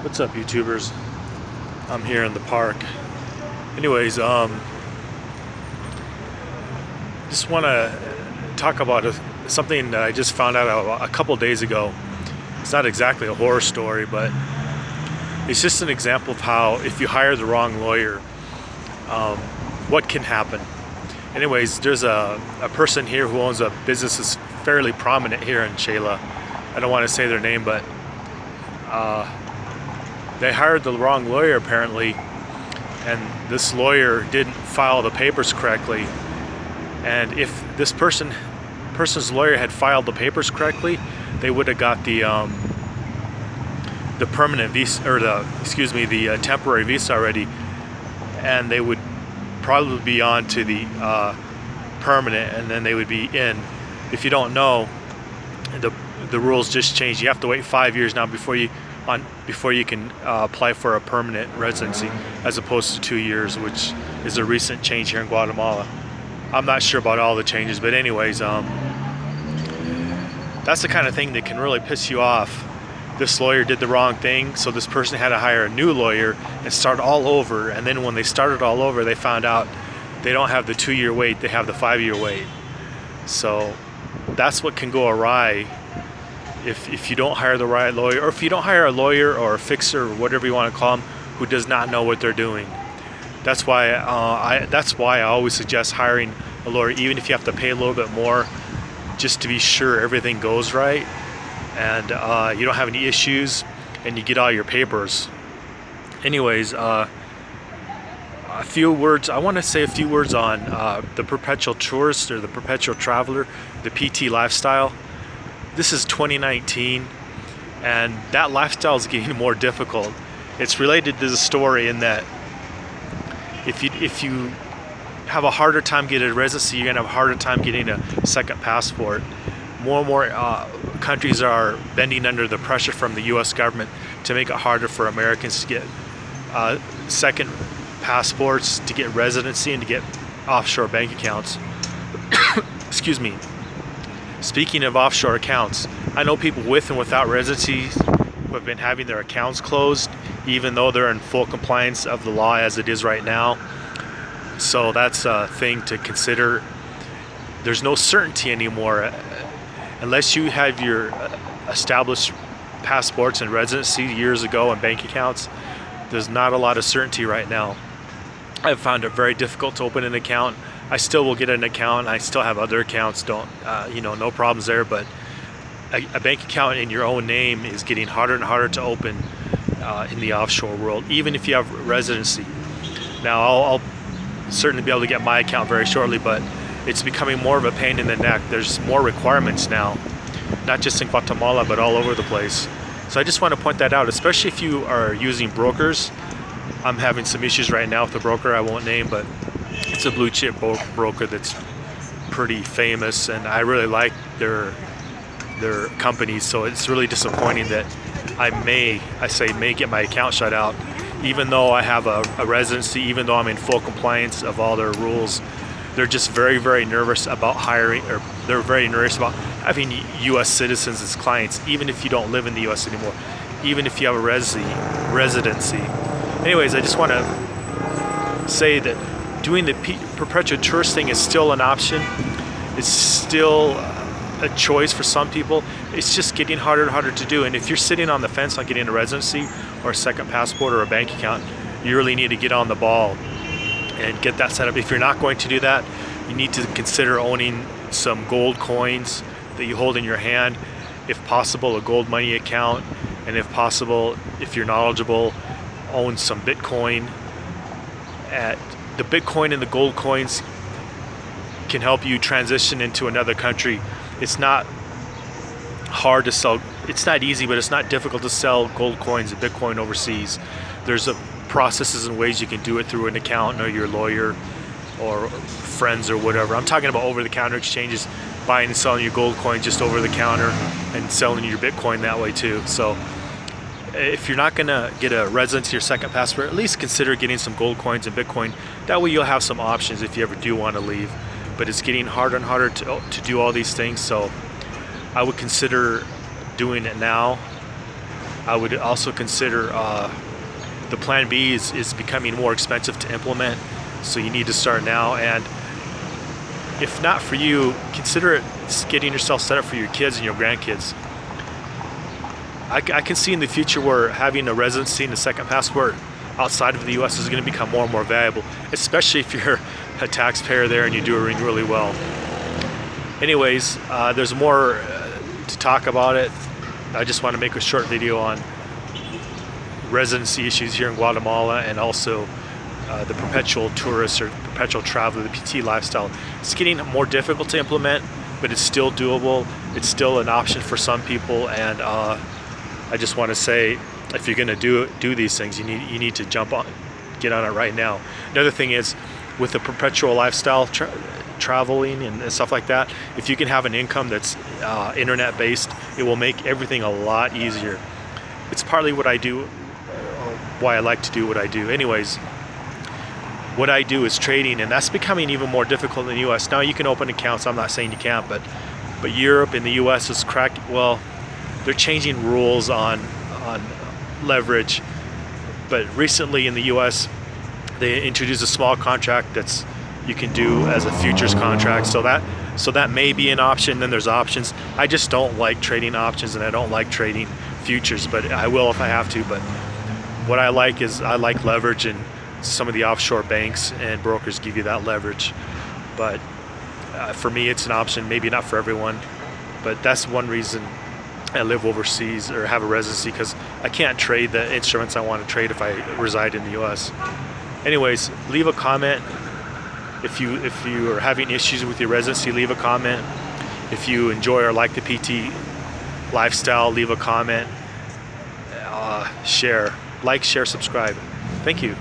What's up, YouTubers? I'm here in the park. Anyways, just want to talk about something that I just found out a couple days ago. It's not exactly a horror story, but it's just an example of how if you hire the wrong lawyer, what can happen. Anyways, there's a person here who owns a business that's fairly prominent here in Shayla. I don't want to say their name, but they hired the wrong lawyer apparently, and this lawyer didn't file the papers correctly. And if this person's lawyer had filed the papers correctly, they would have got the permanent visa, or the temporary visa already, and they would probably be on to the permanent, and then they would be in. If you don't know, the rules just changed. You have to wait 5 years now before you can apply for a permanent residency, as opposed to 2 years, which is a recent change here in Guatemala. I'm not sure about all the changes, but anyways, that's the kind of thing that can really piss you off. This lawyer did the wrong thing, so this person had to hire a new lawyer and start all over. And then when they started all over, they found out they don't have the 2 year wait, they have the 5 year wait. So that's what can go awry if you don't hire the right lawyer, or if you don't hire a lawyer or a fixer or whatever you want to call them, who does not know what they're doing. That's why I always suggest hiring a lawyer, even if you have to pay a little bit more, just to be sure everything goes right and you don't have any issues and you get all your papers. Anyways, a few words. I want to say a few words on the perpetual tourist, or the perpetual traveler, the PT lifestyle. This is 2019, and that lifestyle is getting more difficult. It's related to the story in that if you have a harder time getting a residency, you're gonna have a harder time getting a second passport. More and more countries are bending under the pressure from the U.S. government to make it harder for Americans to get second passports, to get residency, and to get offshore bank accounts. Excuse me. Speaking of offshore accounts, I know people with and without residencies who have been having their accounts closed, even though they're in full compliance of the law as it is right now. So that's a thing to consider. There's no certainty anymore. Unless you have your established passports and residency years ago and bank accounts, there's not a lot of certainty right now. I've found it very difficult to open an account. I still will get an account. I still have other accounts. No problems there. But a bank account in your own name is getting harder and harder to open in the offshore world, even if you have residency. Now, I'll certainly be able to get my account very shortly, but it's becoming more of a pain in the neck. There's more requirements now, not just in Guatemala, but all over the place. So I just want to point that out, especially if you are using brokers. I'm having some issues right now with a broker I won't name, but it's a blue chip broker that's pretty famous, and I really like their companies. So it's really disappointing that I may get my account shut out, even though I have a residency, even though I'm in full compliance of all their rules. They're just very, very nervous about hiring, or they're very nervous about having U.S. citizens as clients, even if you don't live in the U.S. anymore, even if you have a residency. Anyways, I just want to say that doing the perpetual tourist thing is still an option. It's still a choice for some people. It's just getting harder and harder to do. And if you're sitting on the fence on getting a residency or a second passport or a bank account, you really need to get on the ball and get that set up. If you're not going to do that, you need to consider owning some gold coins that you hold in your hand. If possible, a gold money account, and if possible, if you're knowledgeable, own some Bitcoin. The Bitcoin and the gold coins can help you transition into another country. It's not hard to sell. It's not easy, but it's not difficult to sell gold coins and Bitcoin overseas. There's processes and ways you can do it through an accountant or your lawyer or friends or whatever. I'm talking about over-the-counter exchanges, buying and selling your gold coin just over the counter and selling your Bitcoin that way too. So if you're not gonna get a residency or second passport, at least consider getting some gold coins and Bitcoin. That way you'll have some options if you ever do want to leave. But it's getting harder and harder to do all these things, so I would consider doing it now. I would also consider the plan B is becoming more expensive to implement, so you need to start now. And if not for you, consider it getting yourself set up for your kids and your grandkids. I can see in the future where having a residency and a second passport outside of the U.S. is going to become more and more valuable, especially if you're a taxpayer there and you're doing really well. Anyways, there's more to talk about it. I just want to make a short video on residency issues here in Guatemala, and also the perpetual tourist or perpetual traveler, the PT lifestyle. It's getting more difficult to implement, but it's still doable. It's still an option for some people, and I just want to say, if you're going to do these things, you need to get on it right now. Another thing is, with the perpetual lifestyle traveling and stuff like that, if you can have an income that's internet based, it will make everything a lot easier. It's partly what I do, why I like to do what I do. Anyways, what I do is trading, and that's becoming even more difficult in the US. Now you can open accounts, I'm not saying you can't, but Europe and the US is they're changing rules on leverage. But recently in the US, they introduced a small contract that's you can do as a futures contract, so that may be an option. Then there's options. I just don't like trading options, and I don't like trading futures, but I will if I have to. But what I like is leverage, and some of the offshore banks and brokers give you that leverage. But for me, it's an option, maybe not for everyone, but that's one reason I live overseas or have a residency, because I can't trade the instruments I want to trade if I reside in the US. Anyways, leave a comment. If you are having issues with your residency, leave a comment. If you enjoy or like the PT lifestyle, leave a comment. Share, subscribe. Thank you.